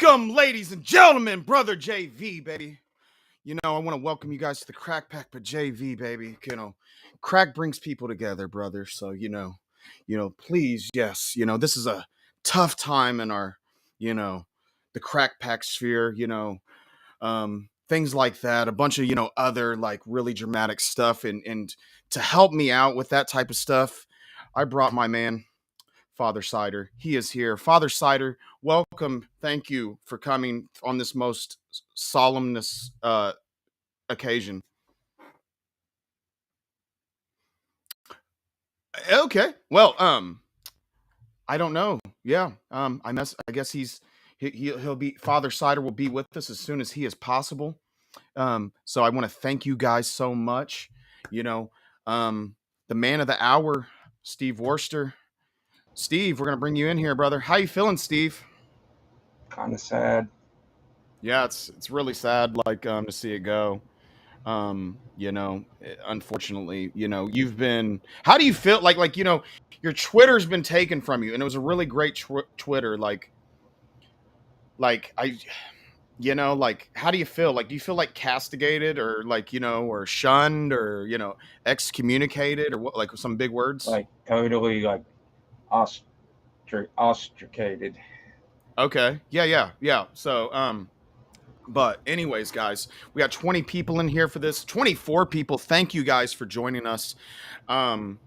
Welcome, ladies and gentlemen, brother JV, baby. I want to welcome you guys to the Crack Pack, but JV, baby. Crack brings people together, brother. So, please, yes, this is a tough time in our, the Crack Pack sphere, things like that. A bunch of, other like really dramatic stuff. And to help me out with that type of stuff, I brought my man, Father Cider. He is here. Father Cider, welcome. Thank you for coming on this most solemnness occasion. Okay. Well, I don't know. Yeah. I guess he'll be Father Cider will be with us as soon as he is possible. So I want to thank you guys so much. You know, the man of the hour, Steve Worcester. Steve, we're gonna bring you in here, brother. How you feeling, Steve? Kind of sad. Yeah, it's really sad, like to see it go. Unfortunately, you've been. How do you feel? Your Twitter's been taken from you, and it was a really great Twitter. Like I, how do you feel? Like, do you feel like castigated, or or shunned, or excommunicated, or what? Like some big words. Like totally like ostracated. Okay. Yeah. So, but anyways, guys, we got 20 people in here for this. 24 people. Thank you guys for joining us. To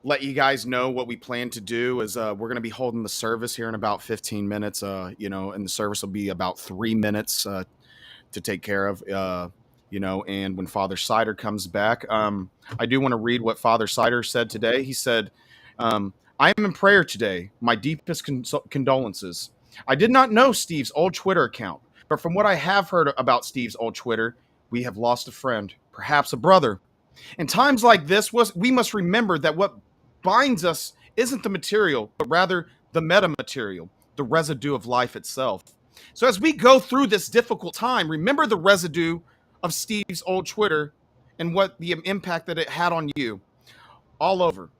let you guys know what we plan to do is we're going to be holding the service here in about 15 minutes. And the service will be about 3 minutes to take care of. And when Father Cider comes back, I do want to read what Father Cider said today. He said, I am in prayer today. My deepest condolences. I did not know Steve's old Twitter account, but from what I have heard about Steve's old Twitter, we have lost a friend, perhaps a brother. In times like this, we must remember that what binds us isn't the material, but rather the metamaterial, the residue of life itself. So as we go through this difficult time, remember the residue of Steve's old Twitter and what the impact that it had on you all over.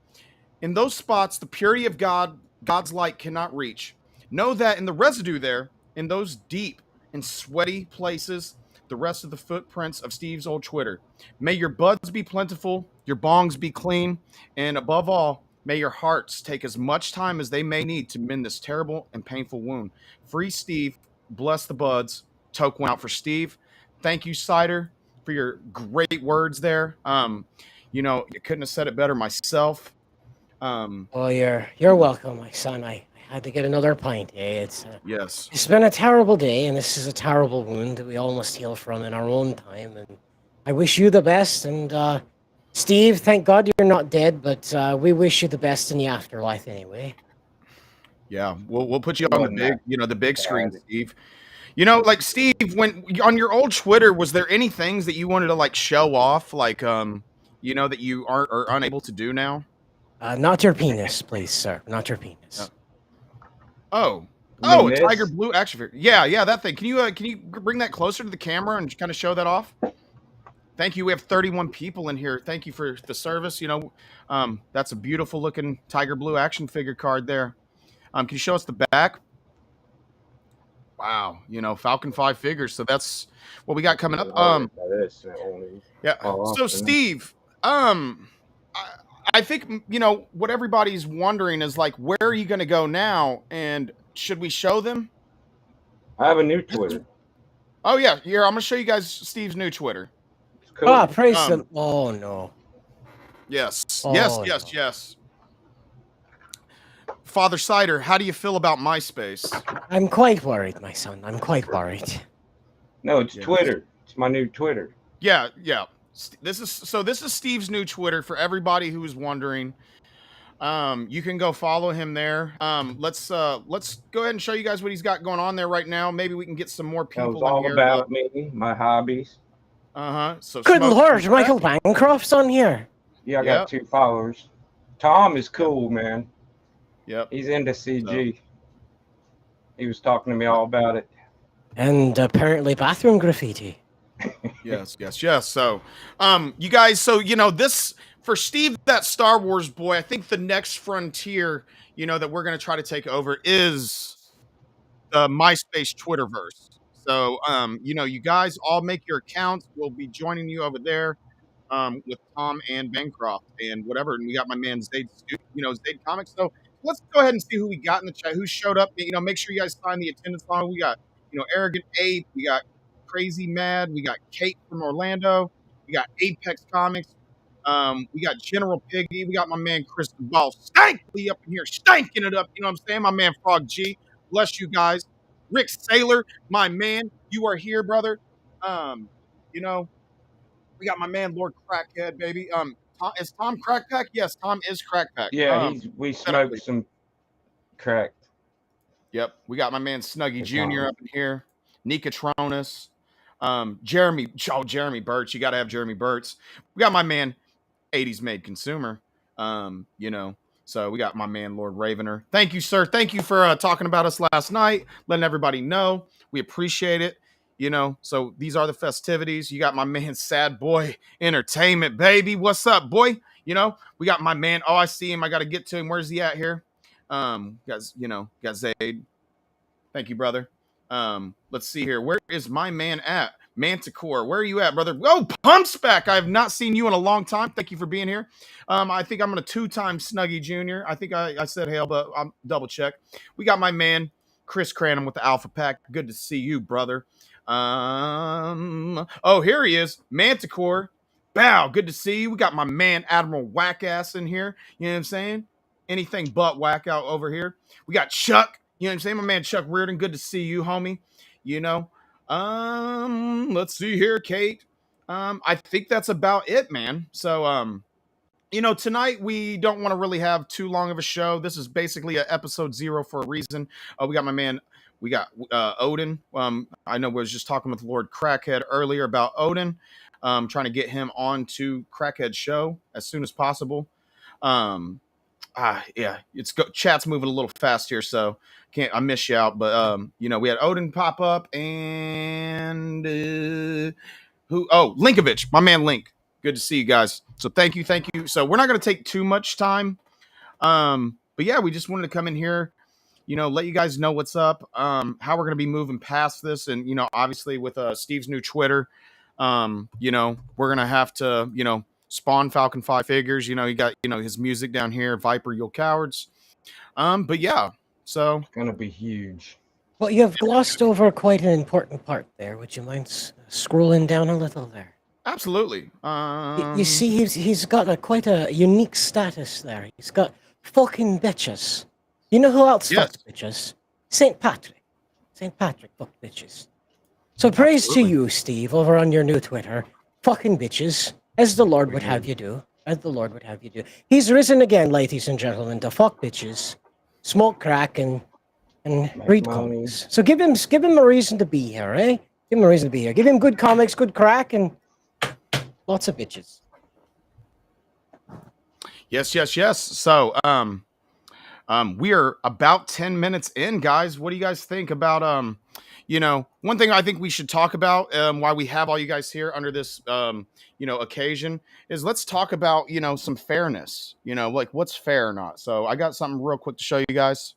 In those spots, the purity of God's light cannot reach. Know that in the residue there, in those deep and sweaty places, the rest of the footprints of Steve's old Twitter. May your buds be plentiful, your bongs be clean, and above all, may your hearts take as much time as they may need to mend this terrible and painful wound. Free Steve, bless the buds. Toke one out for Steve. Thank you, Cider, for your great words there. You couldn't have said it better myself. Well, you're welcome, my son. I had to get another pint. Yes. It's been a terrible day, and this is a terrible wound that we all must heal from in our own time. And I wish you the best. And Steve, thank God you're not dead, but we wish you the best in the afterlife anyway. Yeah, we'll put you on the big screen, Steve. Like Steve, when on your old Twitter, was there any things that you wanted to like show off, that you are unable to do now? Not your penis, please, sir. Not your penis. A tiger blue action figure. Yeah, that thing. Can you bring that closer to the camera and kind of show that off? Thank you. We have 31 people in here. Thank you for the service. That's a beautiful looking tiger blue action figure card there. Can you show us the back? Wow, Falcon 5 figures. So that's what we got coming up. Yeah. So Steve, I think what everybody's wondering is like, where are you going to go now? And should we show them? I have a new Twitter. Oh yeah, here I'm going to show you guys Steve's new Twitter. Cool. Oh, praise him! Oh no. Yes. Yes. Father Cider, how do you feel about MySpace? I'm quite worried, my son. I'm quite worried. No, it's Twitter. It's my new Twitter. Yeah. This is Steve's new Twitter for everybody who is wondering. You can go follow him there. Let's go ahead and show you guys what he's got going on there right now. Maybe we can get some more people. That was all about me, my hobbies. So good Lord, Michael Bancroft's on here. Yeah, I got 2 followers. Tom is cool, man. Yep. He's into CG. He was talking to me all about it. And apparently bathroom graffiti. Yes. So, you guys, this for Steve, that Star Wars boy, I think the next frontier, that we're going to try to take over is the MySpace Twitterverse. So, you guys all make your accounts. We'll be joining you over there with Tom and Bancroft and whatever. And we got my man Zaid Comics. So let's go ahead and see who we got in the chat, who showed up. Make sure you guys sign the attendance line. We got, Arrogant Ape. We got Crazy Mad. We got Kate from Orlando. We got Apex Comics. We got General Piggy. We got my man Chris the Ball Stankley up in here, stanking it up. You know what I'm saying? My man Frog G. Bless you guys. Rick Sailor, my man, you are here, brother. You know, we got my man Lord Crackhead, baby. Is Tom Crackpack? Yes, Tom is Crackpack. Yeah, we smoked some crack. Yep, we got my man Snuggy Jr. up in here. Nicotronus. Jeremy Burtz. You got to have Jeremy Burtz. We got my man 80s Made Consumer. So we got my man Lord Ravener. Thank you, sir. Thank you for talking about us last night, letting everybody know. We appreciate it. So these are the festivities. You got my man Sad Boy Entertainment, baby. What's up, boy? We got my man. Oh, I see him. I got to get to him. Where's he at here? Got Zaid. Thank you, brother. Let's see here. Where is my man at? Manticore, where are you at, brother? Oh, Pump's back. I have not seen you in a long time. Thank you for being here. I think I'm going to 2-time Snuggy Jr. I think I said hail, but I'll double check. We got my man Chris Cranham with the Alpha Pack. Good to see you, brother. Oh, here he is. Manticore. Bow, good to see you. We got my man Admiral Whackass in here. You know what I'm saying? Anything but whack out over here. We got Chuck. You know what I'm saying? My man Chuck Reardon. Good to see you, homie. Let's see here, Kate. I think that's about it, man. So, tonight we don't want to really have too long of a show. This is basically an episode 0 for a reason. We got my man, Odin. I know we was just talking with Lord Crackhead earlier about Odin. Trying to get him on to Crackhead's show as soon as possible. Yeah, chat's moving a little fast here, so I miss you out. But we had Odin pop up and Linkovich, my man Link. Good to see you guys. So thank you. So we're not going to take too much time. But yeah, we just wanted to come in here, let you guys know what's up, how we're going to be moving past this. And, obviously with Steve's new Twitter, we're going to have to, spawn Falcon 5 figures. You got, his music down here, Viper, You'll Cowards. But yeah, so it's going to be huge. Well, you have glossed over quite an important part there. Would you mind scrolling down a little there? Absolutely. You see, he's got quite a unique status there. He's got fucking bitches. You know who else fucks bitches? St. Patrick. St. Patrick fucked bitches. So praise to you, Steve, over on your new Twitter. Fucking bitches, as the Lord would have you do. As the Lord would have you do. He's risen again, ladies and gentlemen, to fuck bitches, smoke crack, and read comics. So give him a reason to be here, eh? Give him a reason to be here. Give him good comics, good crack, and lots of bitches. Yes. So, we are about 10 minutes in, guys. What do you guys think about, one thing I think we should talk about, why we have all you guys here under this, occasion is let's talk about, some fairness, like what's fair or not. So I got something real quick to show you guys.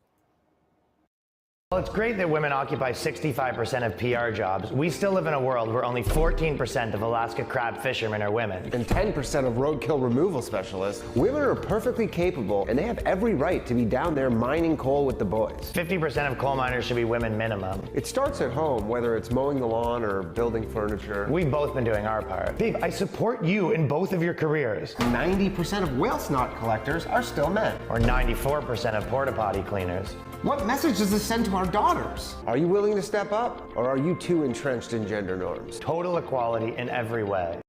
Well, it's great that women occupy 65% of PR jobs. We still live in a world where only 14% of Alaska crab fishermen are women. And 10% of roadkill removal specialists. Women are perfectly capable, and they have every right to be down there mining coal with the boys. 50% of coal miners should be women minimum. It starts at home, whether it's mowing the lawn or building furniture. We've both been doing our part. Babe, I support you in both of your careers. 90% of whale snot collectors are still men. Or 94% of porta potty cleaners. What message does this send to our daughters? Are you willing to step up, or are you too entrenched in gender norms? Total equality in every way.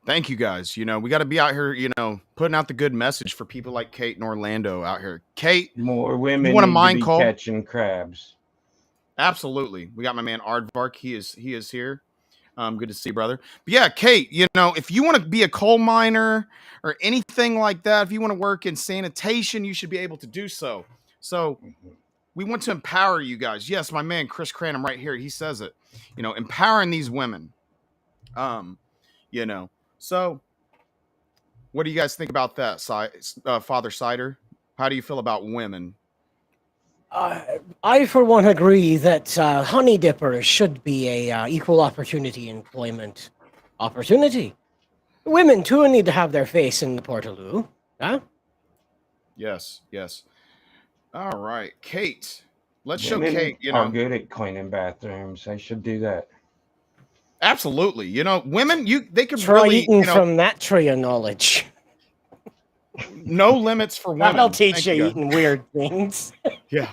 Thank you, guys. We got to be out here, putting out the good message for people like Kate and Orlando out here. Kate, more women you want to need mine to be coal? catching crabs. Absolutely. We got my man Aardvark. He is here. Good to see you, brother. But yeah, Kate, if you want to be a coal miner or anything like that, if you want to work in sanitation, you should be able to do so. So we want to empower you guys. Yes, my man Chris Cranham right here, he says it. Empowering these women. So what do you guys think about that, Father Cider? How do you feel about women? I, for one, agree that honey dippers should be a equal opportunity employment opportunity. Women too need to have their face in the Portaloo. Huh? Yes, yes. All right, Kate. Let's show Women Kate. are good at cleaning bathrooms. They should do that. Absolutely. Women, they could Try really, eating from that tree of knowledge. no limits for women. That'll teach Thank you guys. eating weird things. Yeah.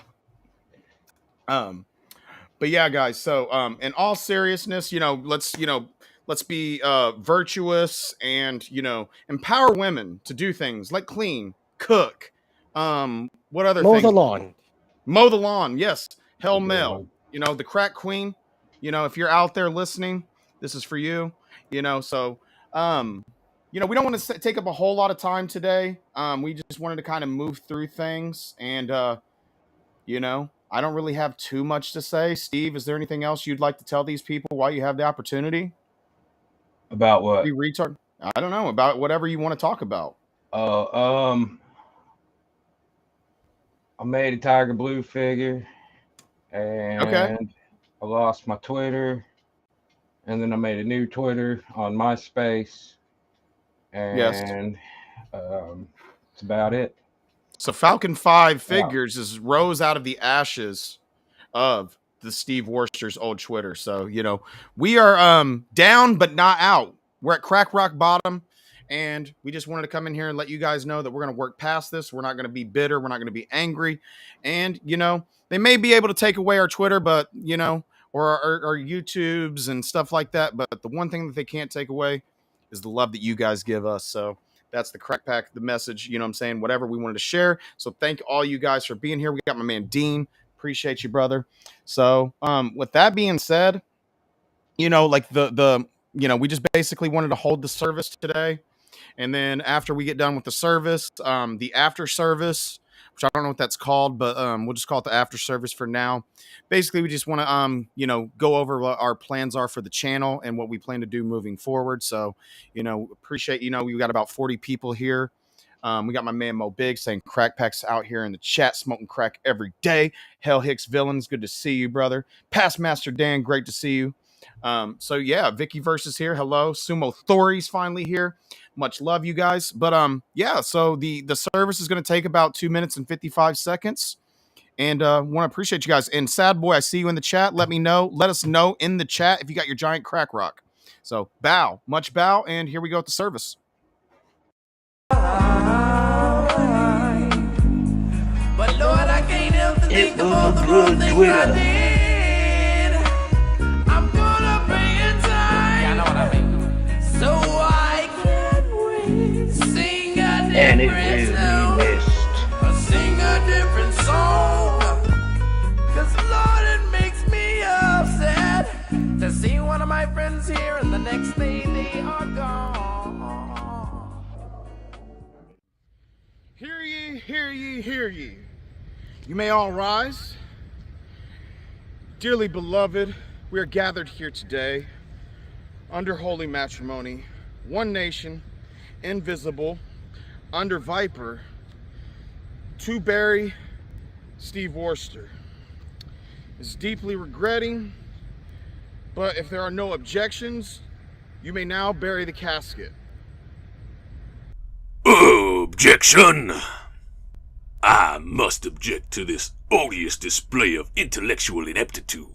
But yeah, guys. So, in all seriousness, let's be virtuous and empower women to do things like clean, cook. What other Mow things? the lawn. Mow the lawn. Yes. Hell Good Mel. one. The crack queen. If you're out there listening, this is for you. So we don't want to take up a whole lot of time today. We just wanted to kind of move through things, and I don't really have too much to say. Steve, is there anything else you'd like to tell these people while you have the opportunity? About what? Be retard. I don't know, about whatever you want to talk about. I made a Tiger Blue figure, and I lost my Twitter, and then I made a new Twitter on MySpace, and that's about it. So Falcon 5 Figures rose out of the ashes of the Steve Worcester's old Twitter. So, we are down but not out. We're at crack rock bottom, and we just wanted to come in here and let you guys know that we're going to work past this. We're not going to be bitter. We're not going to be angry. And, they may be able to take away our Twitter, but, or our YouTubes and stuff like that. But the one thing that they can't take away is the love that you guys give us. So that's the crack pack, the message, what I'm saying, whatever we wanted to share. So thank all you guys for being here. We got my man Dean. Appreciate you, brother. So with that being said, like we just basically wanted to hold the service today. And then after we get done with the service, the after service, which I don't know what that's called, but we'll just call it the after service for now. Basically, we just want to, go over what our plans are for the channel and what we plan to do moving forward. So, appreciate, we've got about 40 people here. We got my man Mo Big saying crack packs out here in the chat, smoking crack every day. Hell Hicks Villains, good to see you, brother. Past Master Dan, great to see you. So yeah, Vicky Versus here. Hello. Sumo Thori's finally here. Much love, you guys. But yeah, so the service is going to take about 2 minutes and 55 seconds. And want to appreciate you guys. And Sad Boy, I see you in the chat. Let us know in the chat if you got your giant crack rock. So bow, much bow, and here we go with the service. But Lord, I can't help to think of all the wrong things I did. I'm gonna bring it time. Yeah, I know what I mean. So I can wait. Sing a different song. Or sing a different song. Cause Lord, it makes me upset to see one of my friends here and the next day they are gone. Hear ye, hear ye, hear ye. You may all rise. Dearly beloved, we are gathered here today under holy matrimony, one nation, invisible, under Viper, to bury Steve Worcester. Is deeply regretting, but if there are no objections, you may now bury the casket. Objection! I must object to this odious display of intellectual ineptitude.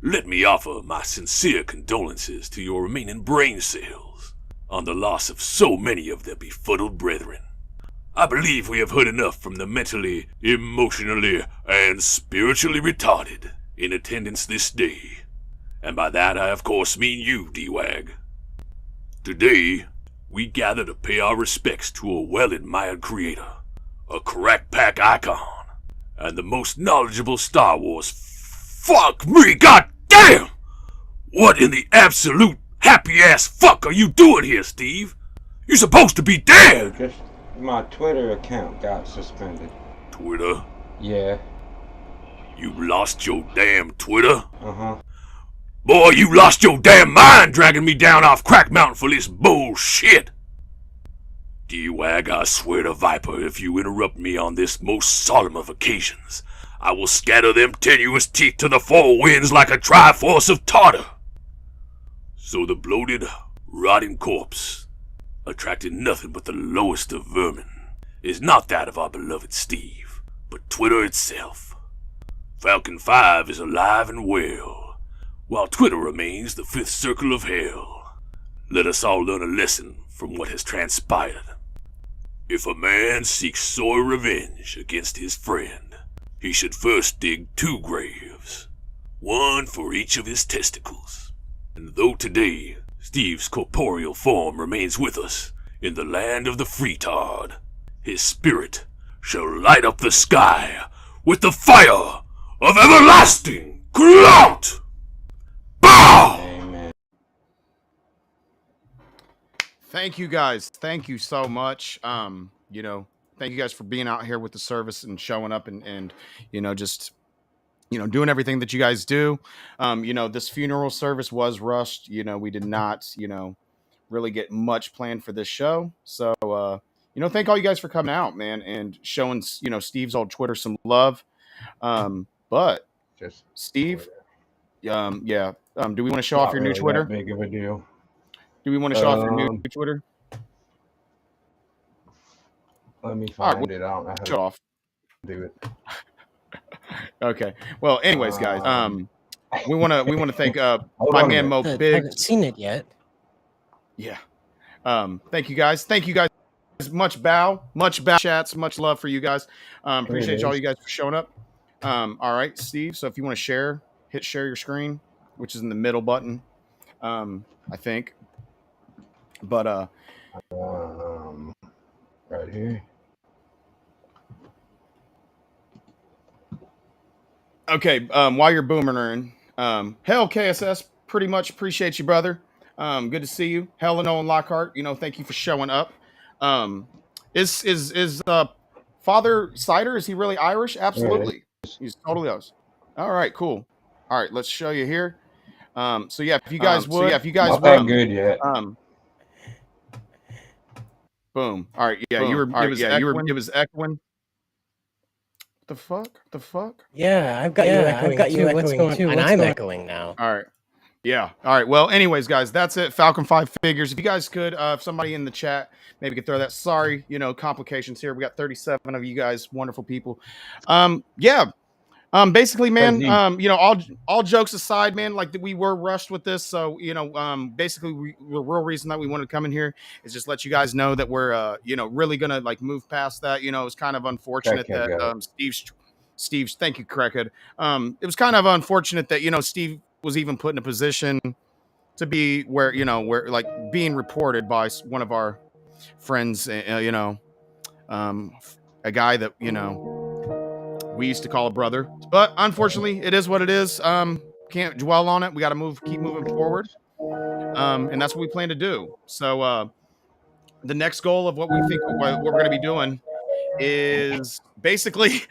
Let me offer my sincere condolences to your remaining brain cells on the loss of so many of their befuddled brethren. I believe we have heard enough from the mentally, emotionally, and spiritually retarded in attendance this day. And by that I of course mean you, D-Wag. Today, we gather to pay our respects to a well-admired creator, a crack pack icon, and the most knowledgeable Star Wars. Fuck me, goddamn! What in the absolute happy-ass fuck are you doing here, Steve? You're supposed to be dead! Just my Twitter account got suspended. Twitter? Yeah. You lost your damn Twitter? Uh-huh. Boy, you lost your damn mind dragging me down off Crack Mountain for this bullshit! D-Wag, I swear to Viper, if you interrupt me on this most solemn of occasions, I will scatter them tenuous teeth to the four winds like a triforce of tartar. So the bloated, rotting corpse, attracting nothing but the lowest of vermin, is not that of our beloved Steve, but Twitter itself. Falcon 5 is alive and well, while Twitter remains the fifth circle of hell. Let us all learn a lesson from what has transpired. If a man seeks sore revenge against his friend, he should first dig 2 graves, one for each of his testicles. And though today Steve's corporeal form remains with us in the land of the freetard, his spirit shall light up the sky with the fire of everlasting clout! Bow! Amen. Thank you guys. Thank you so much. You know, thank you guys for being out here with the service and showing up and you know, just, you know, doing everything that you guys do. You know, this funeral service was rushed. You know, we did not, you know, really get much planned for this show. So, you know, thank all you guys for coming out, man, and showing, you know, Steve's old Twitter some love. But Just Steve, yeah. Do we want to show not off your new really Twitter? that big of a deal. Do we want to show off your new Twitter? Let me All right, find it. I don't know how Show off. to do it. Okay. Well, anyways, guys, we want to thank Hold my on a man minute. Mo I Big. haven't seen it yet. Yeah. Thank you guys. Much bow, chats, much love for you guys. Appreciate all you guys for showing up. All right, Steve. So if you want to share, hit share your screen, which is in the middle button. I think. But right here. okay, while you're boomering, hell KSS, pretty much appreciate you, brother. Good to see you. Helen Owen Lockhart, you know, thank you for showing up. Is Father Cider, is he really Irish? Absolutely. He's totally Irish. All right, cool. All right, let's show you here. So yeah, if you guys would, Not that good yet. Boom. All right, yeah, you were it was echoing. The fuck? Yeah, I've got you echoing too. And I'm echoing now. All right. Yeah. All right. Well, anyways, guys, that's it. Falcon 5 figures. If you guys could, if somebody in the chat maybe could throw that. Sorry, you know, complications here. We got 37 of you guys, wonderful people. Yeah. Basically, man, you know, all jokes aside, man, like we were rushed with this. So, you know, basically the real reason that we wanted to come in here is just let you guys know that we're, you know, really going to like move past that. You know, it's kind of unfortunate that Steve's, thank you, Crackhead. It was kind of unfortunate that, you know, Steve was even put in a position to be where, you know, where like being reported by one of our friends, you know, a guy that, you know, we used to call a brother, but unfortunately it is what it is. Can't dwell on it. We got to keep moving forward. And that's what we plan to do. So, the next goal of what we think what we're going to be doing is basically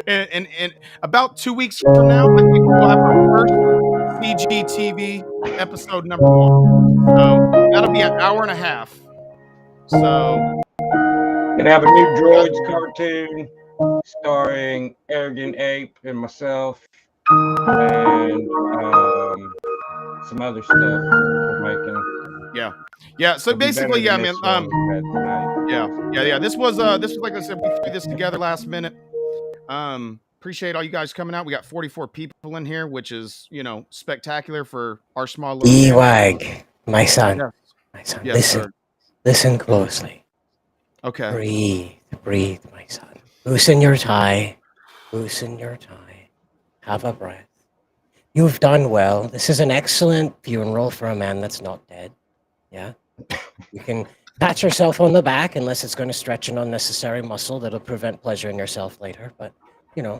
in about 2 weeks from now, I think we'll have our first CGtv episode number 1. So that'll be an hour and a half. So Gonna have a new Droids cartoon starring Arrogant Ape and myself, and some other stuff we're making. Yeah. So basically, yeah, man. Yeah. This was like I said, we threw this together last minute. Appreciate all you guys coming out. We got 44 people in here, which is, you know, spectacular for our small little Ewag, my son. Yes. My son. Yes, Listen closely. Okay. Breathe, my son. Loosen your tie. Have a breath. You've done well. This is an excellent funeral for a man that's not dead. Yeah? You can pat yourself on the back unless it's going to stretch an unnecessary muscle that'll prevent pleasure in yourself later. But, you know,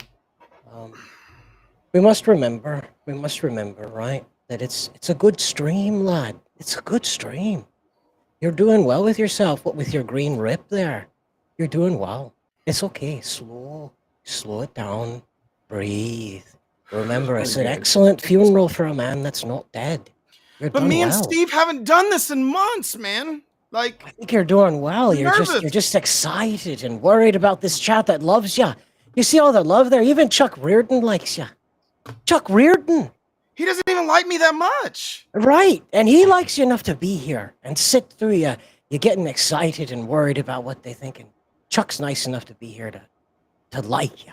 we must remember, right, that it's a good stream, lad. It's a good stream. You're doing well with yourself. What with your green rip there? You're doing well. It's okay. Slow it down. Breathe. Remember, it's an excellent funeral for a man that's not dead. But me and Steve haven't done this in months, man. Like, I think you're doing well. You're just excited and worried about this chat that loves you. You see all the love there? Even Chuck Reardon likes you. Chuck Reardon. He doesn't even like me that much. Right. And he likes you enough to be here and sit through you. You're getting excited and worried about what they think. And Chuck's nice enough to be here to like you.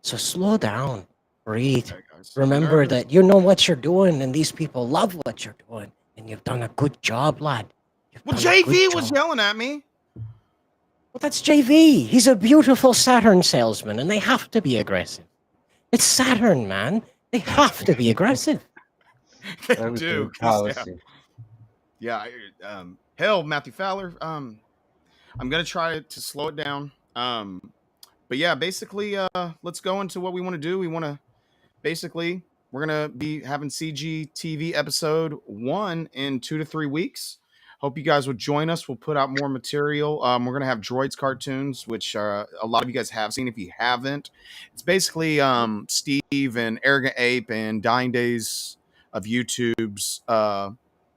So slow down. Breathe. Okay, guys. Remember that you know what you're doing and these people love what you're doing. And you've done a good job, lad. Well, JV was yelling at me. Well, that's JV. He's a beautiful Saturn salesman, and they have to be aggressive. It's Saturn, man. They have to be aggressive. They do. Yeah. Hell, Matthew Fowler. I'm gonna try to slow it down. But yeah, basically, let's go into what we want to do. We want to we're gonna be having CGtv episode 1 in 2 to 3 weeks. Hope you guys will join us. We'll put out more material. We're gonna have Droids cartoons, which a lot of you guys have seen. If you haven't, it's basically Steve and Arrogant Ape and Dying Days of YouTube's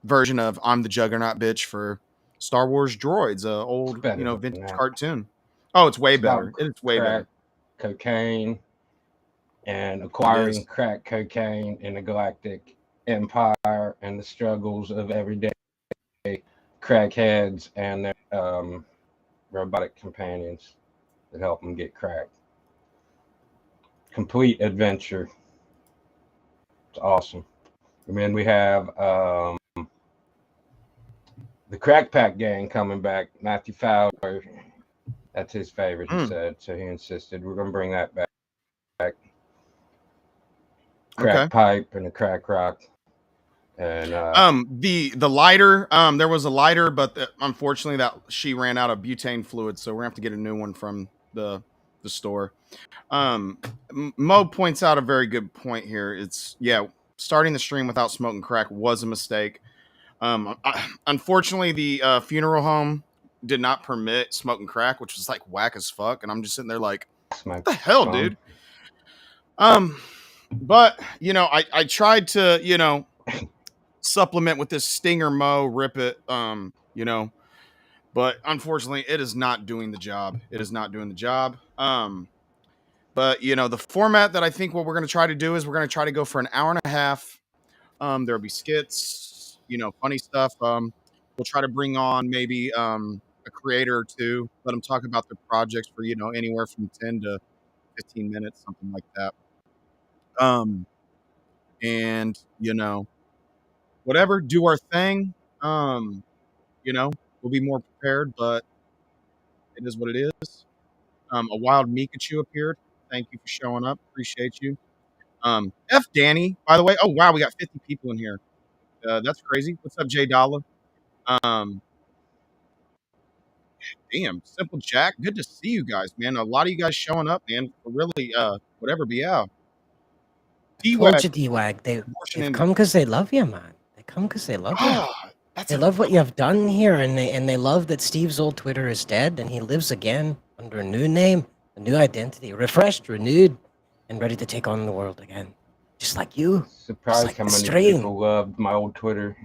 version of I'm the Juggernaut Bitch for Star Wars Droids, old vintage cartoon. Oh, it's way better. It's way better. Cocaine and acquiring crack cocaine in the galactic empire and the struggles of everyday crackheads and their robotic companions that help them get crack. Complete adventure. It's awesome. And then we have the Crack Pack gang coming back. Matthew Fowler, that's his favorite, he said. So he insisted we're going to bring that back. Crack pipe and a crack rock. And the lighter, there was a lighter, but unfortunately that she ran out of butane fluid, so we're gonna have to get a new one from the store. Mo points out a very good point here. It's starting the stream without smoking crack was a mistake. Unfortunately, the funeral home did not permit smoking crack, which was like whack as fuck, and I'm just sitting there like, what the hell, dude? But I tried to supplement with this Stinger Mo rip it, but unfortunately it is not doing the job. It is not doing the job. But the format that I think what we're going to try to do is we're going to try to go for an hour and a half. There'll be skits, funny stuff. We'll try to bring on maybe a creator or two, let them talk about their projects for anywhere from 10 to 15 minutes, something like that. And whatever, do our thing. We'll be more prepared, but it is what it is. A wild Mikachu appeared. Thank you for showing up. Appreciate you. F Danny, by the way. Oh wow, we got 50 people in here. That's crazy. What's up, Jay Dollar? Damn, Simple Jack. Good to see you guys, man. A lot of you guys showing up, man. Really, whatever, be out. Told you, D-Wag. They've come because they love you, man. They come because they love you. They love what you've done here, and they love that Steve's old Twitter is dead, and he lives again under a new name, a new identity, refreshed, renewed, and ready to take on the world again. Just like you. Surprised how many people loved my old Twitter.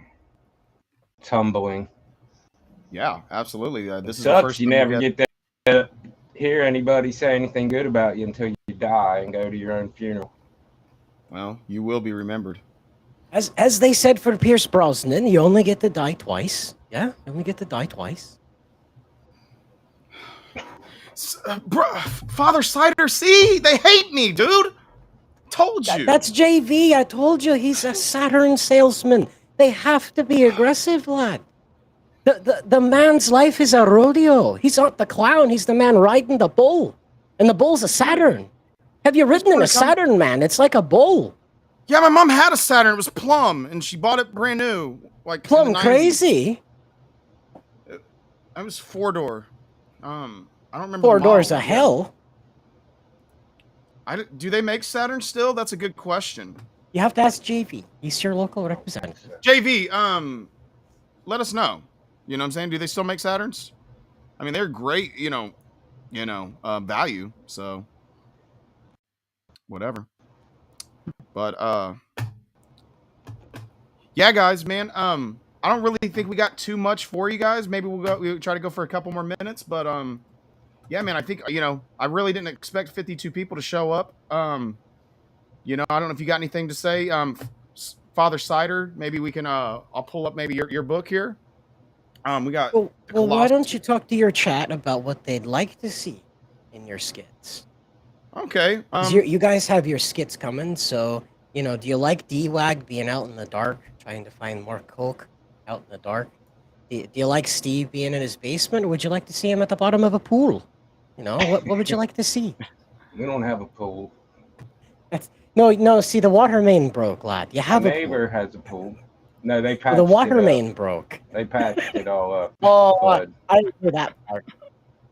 It's humbling. Yeah, absolutely. This is the first you never get to hear anybody say anything good about you until you die and go to your own funeral. Well, you will be remembered. As they said for Pierce Brosnan, you only get to die twice. Yeah, you only get to die twice. Father Cider, see? They hate me, dude. Told you. That's JV. I told you he's a Saturn salesman. They have to be aggressive, lad. The man's life is a rodeo. He's not the clown. He's the man riding the bull. And the bull's a Saturn. Have you ridden in a Saturn, man? It's like a bull. Yeah, my mom had a Saturn. It was plum, and she bought it brand new. Like plum crazy? It was 4-door. I don't remember. 4 doors of hell. Do they make Saturn still? That's a good question. You have to ask JV. He's your local representative. JV, let us know. You know what I'm saying? Do they still make Saturns? I mean, they're great, value. So whatever. But yeah, guys, man. I don't really think we got too much for you guys. Maybe we'll try to go for a couple more minutes, but yeah, man, I think I really didn't expect 52 people to show up. I don't know if you got anything to say. Father Cider, maybe we can. I'll pull up maybe your book here. We got the Well, why Colossus. don't you talk to your chat about what they'd like to see in your skits? Okay. 'Cause you guys have your skits coming, so do you like D-Wag being out in the dark trying to find more coke out in the dark? Do you like Steve being in his basement, or would you like to see him at the bottom of a pool? What would you like to see? We don't have a pool. No. See, the water main broke, lad. You My have a neighbor pool. has a pool. No, they Well, patched the water it up. main broke. They patched it all up. Oh, But I didn't hear that part.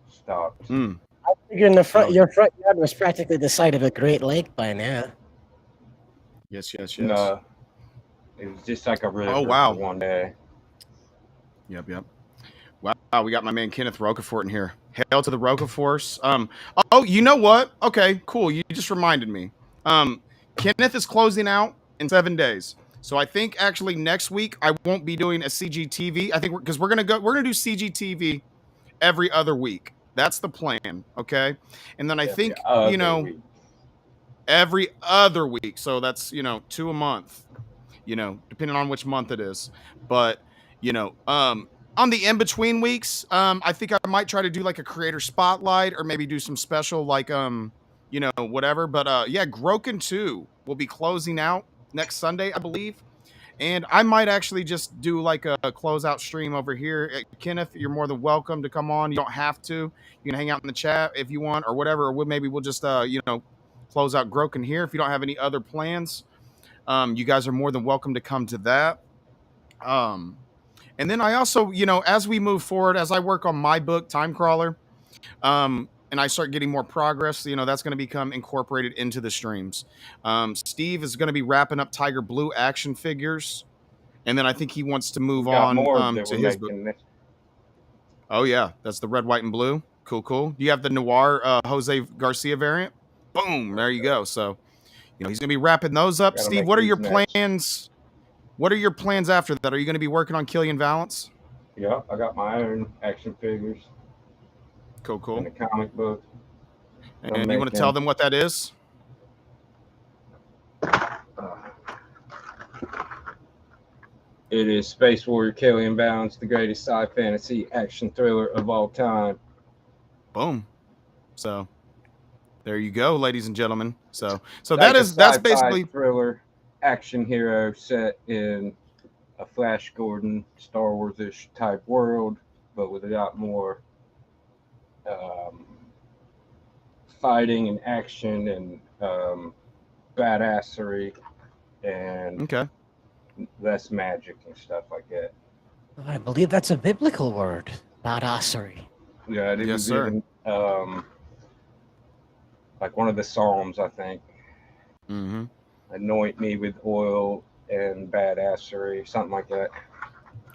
stopped. Mm. I figured your front yard was practically the side of a Great Lake by now. Yes. No, it was just like a river wow. for one day. Yep. Wow, we got my man Kenneth Rocafort in here. Hail to the Rocaforce. Oh, you know what? Okay, cool. You just reminded me. Kenneth is closing out in 7 days. So I think actually next week I won't be doing a CGtv. I think we're gonna do CGtv every other week. That's the plan. Okay. And then I think, every other week. So that's, 2 a month, depending on which month it is. But, on the in-between weeks, I think I might try to do like a creator spotlight or maybe do some special like whatever. But yeah, Groken 2 will be closing out next Sunday, I believe. And I might actually just do like a closeout stream over here. Kenneth, you're more than welcome to come on. You don't have to. You can hang out in the chat if you want or whatever. Or maybe we'll just close out Groken here if you don't have any other plans. You guys are more than welcome to come to that. And then I also, as we move forward, as I work on my book, Time Crawler, and I start getting more progress, that's going to become incorporated into the streams. Steve is going to be wrapping up Tiger Blue action figures. And then I think he wants to move on to his book. Oh, yeah. That's the red, white, and blue. Cool. You have the Noir Jose Garcia variant. Boom. There you go. So, he's going to be wrapping those up. Steve, what are your plans? What are your plans after that? Are you going to be working on Killian Valance? Yeah, I got my own action figures. Cool. And a comic book. And you want to tell them what that is? It is Space Warrior Killian Valance, the greatest sci fantasy action thriller of all time. Boom. So there you go, ladies and gentlemen. So like that's basically thriller action hero set in a Flash Gordon Star Wars-ish type world, but with a lot more fighting and action and badassery and less magic and stuff like that. I believe that's a biblical word, badassery. Yeah, it was even like one of the Psalms, I think. Mm-hmm. Anoint me with oil and badassery, something like that.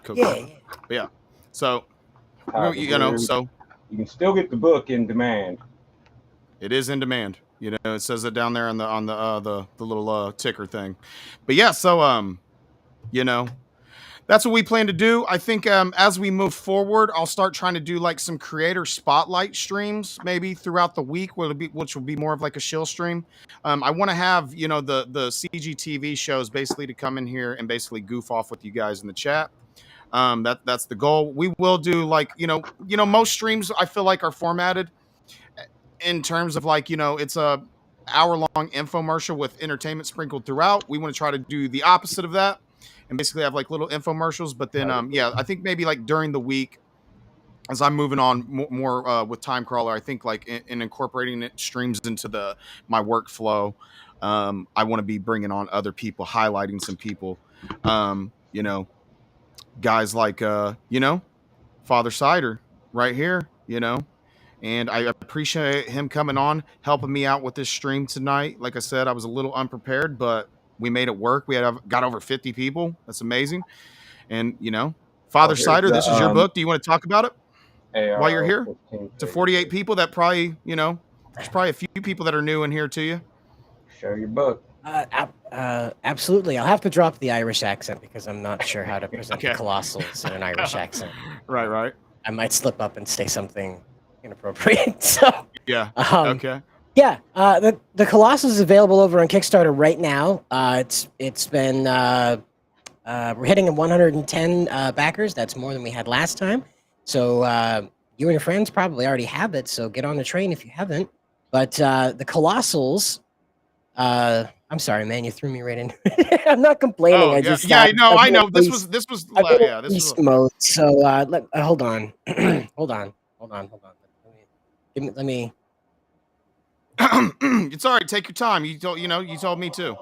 Cool. Yeah. So, so you can still get the book in demand. It is in demand. It says it down there on the little ticker thing. But yeah, so that's what we plan to do. I think as we move forward, I'll start trying to do like some creator spotlight streams maybe throughout the week, which will be more of like a shill stream. I want to have, the CGtv shows basically to come in here and basically goof off with you guys in the chat. That's the goal. We will do like, most streams I feel like are formatted in terms of like, it's a hour-long infomercial with entertainment sprinkled throughout. We want to try to do the opposite of that and basically have like little infomercials. But then, I think maybe like during the week, as I'm moving on more with Time Crawler, I think like in incorporating it streams into my workflow. I want to be bringing on other people, highlighting some people, guys like, Father Cider right here, and I appreciate him coming on, helping me out with this stream tonight. Like I said, I was a little unprepared, but we made it work. We got over 50 people. That's amazing. And, Father Cider, this is your book. Do you want to talk about it while you're here? To 48 people that probably, there's probably a few people that are new in here to you. Share your book. Absolutely. I'll have to drop the Irish accent because I'm not sure how to present the Colossals in an Irish accent. Right. I might slip up and say something, inappropriate. So Yeah. um, Okay. yeah, the Colossus is available over on Kickstarter right now. It's been we're hitting 110 backers. That's more than we had last time. So you and your friends probably already have it. So get on the train if you haven't. But the Colossals. I'm sorry, man. You threw me right in. I'm not complaining. Oh I yeah, just yeah. No, I've I been know. at This least was I've been yeah. in This beast was mode. So hold on, hold on. Let me. it's all right. Take your time. You told me to.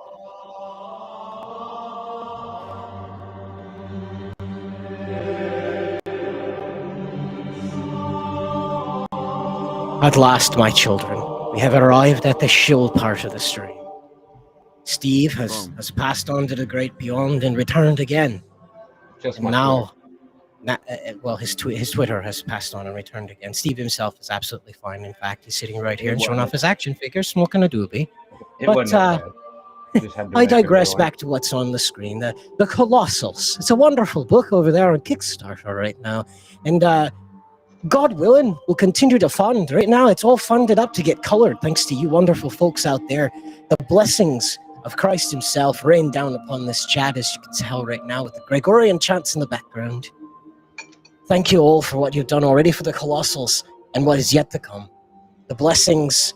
At last, my children, we have arrived at the shill part of the stream. Steve has passed on to the great beyond and returned again. Just And my now, well, his Twitter has passed on and returned again. Steve himself is absolutely fine. In fact, he's sitting right here and showing off his action figures, smoking a doobie. It But wasn't that bad. Just had to I make a digress new one. back to what's on the screen. The Colossals. It's a wonderful book over there on Kickstarter right now. And God willing, we'll continue to fund. Right now, it's all funded up to get colored, thanks to you wonderful folks out there. The blessings of Christ himself rain down upon this chat, as you can tell right now, with the Gregorian chants in the background. Thank you all for what you've done already for the Colossals and what is yet to come. The blessings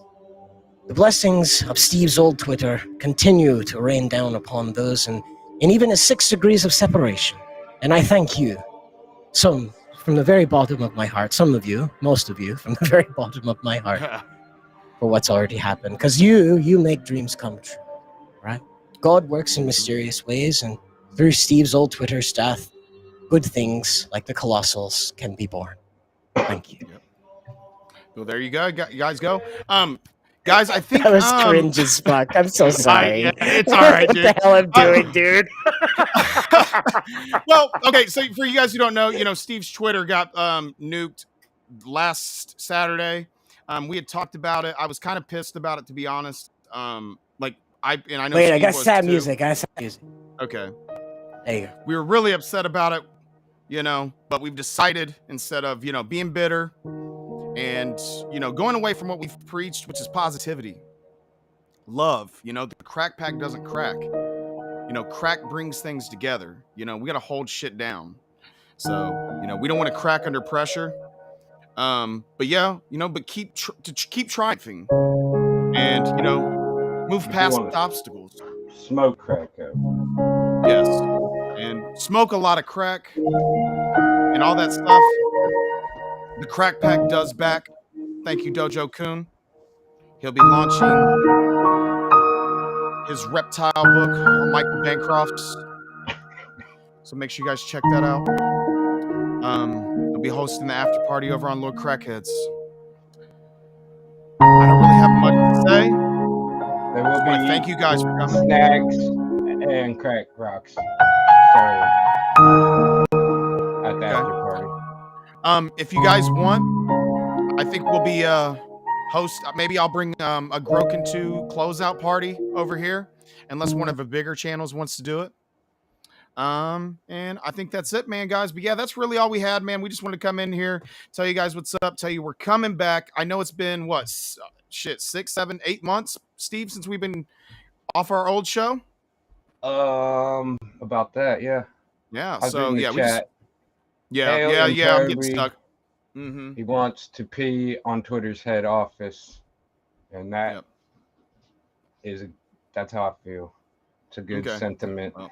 of Steve's old Twitter continue to rain down upon those in even a 6 degrees of separation. And I thank you, some from the very bottom of my heart, some of you, most of you, from the very bottom of my heart, for what's already happened. Because you make dreams come true, right? God works in mysterious ways, and through Steve's old Twitter stuff, good things like the Colossals can be born. Thank you. Yep. Well, there you go. You guys go. Guys, I think that was cringe as fuck. I'm so sorry. It's all right, dude. What the hell I'm doing, dude? Well, okay. So for you guys who don't know, Steve's Twitter got nuked last Saturday. We had talked about it. I was kind of pissed about it, to be honest. I know. Wait, Steve I got was sad too. music. Okay. There you go. We were really upset about it, but we've decided, instead of being bitter and going away from what we've preached, which is positivity, love. The crack pack doesn't crack. Crack brings things together. We got to hold shit down. So we don't want to crack under pressure. But yeah, but keep trying and move past obstacles. Smoke crack up. Yes, and smoke a lot of crack and all that stuff. The crack pack does back. Thank you, Dojo Kun. He'll be launching his reptile book on Michael Bancroft's. So make sure you guys check that out. He'll be hosting the after party over on Lord Crackheads. I don't really have much to say. There will be thank you guys for coming. Snacks and crack rocks. So at the after party. If you guys want, I think we'll be host. Maybe I'll bring a Groken 2 closeout party over here, unless one of the bigger channels wants to do it. And I think that's it, man, guys. But yeah, that's really all we had, man. We just wanted to come in here, tell you guys what's up, tell you we're coming back. I know it's been 6, 7, 8 months, Steve, since we've been off our old show. About that, yeah. Yeah. I've So yeah, Hail I'm getting stuck. Mm-hmm. He wants to pee on Twitter's head office, and that that's how I feel. It's a good sentiment. Well,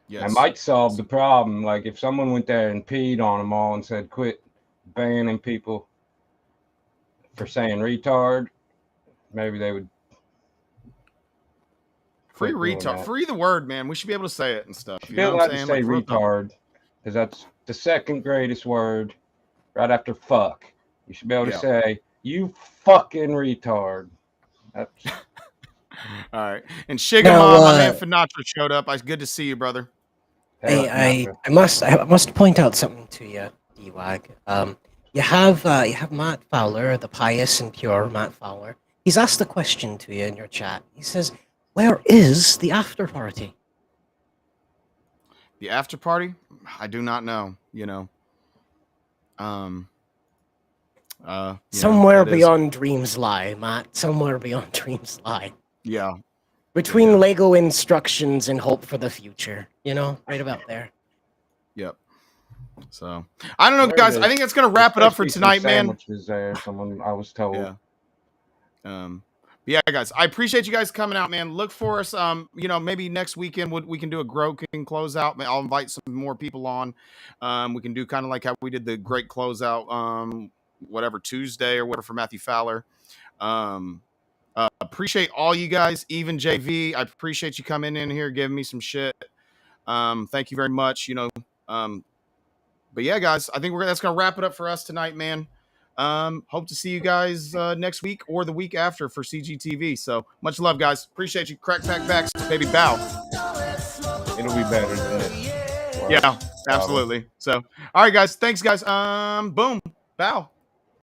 yes. I might solve the problem. Like if someone went there and peed on them all and said, "Quit banning people for saying retard," maybe they would. Free retard. Free the word, man. We should be able to say it and stuff. You know what I'm saying? Say retard, because that's the second greatest word, right after fuck. You should be able to say, "You fucking retard." That's... All right. And Shigamon, my man Finatra showed up. It's good to see you, brother. I must point out something to you, D-Wag. You have Matt Fowler, the pious and pure Matt Fowler. He's asked a question to you in your chat. He says, "Where is the after party?" The after party? I do not know. Somewhere beyond dreams lie, Matt. Somewhere beyond dreams lie. Yeah. Between Lego instructions and hope for the future. You know, right about there. Yep. So I don't know, guys. I think that's gonna wrap it up for tonight, man. There, someone I was told. Yeah. Yeah, guys. I appreciate you guys coming out, man. Look for us. You know, maybe next weekend we can do a Groking closeout. I'll invite some more people on. We can do kind of like how we did the great closeout. Whatever Tuesday or whatever for Matthew Fowler. Appreciate all you guys, even JV. I appreciate you coming in here, giving me some shit. Thank you very much. You know. But yeah, guys, I think that's gonna wrap it up for us tonight, man. Hope to see you guys next week or the week after for CGtv. So much love, guys. Appreciate you. Crack pack backs, baby. Bow. It'll be better than this. Yeah, absolutely. So, all right, guys. Thanks, guys. Boom. Bow.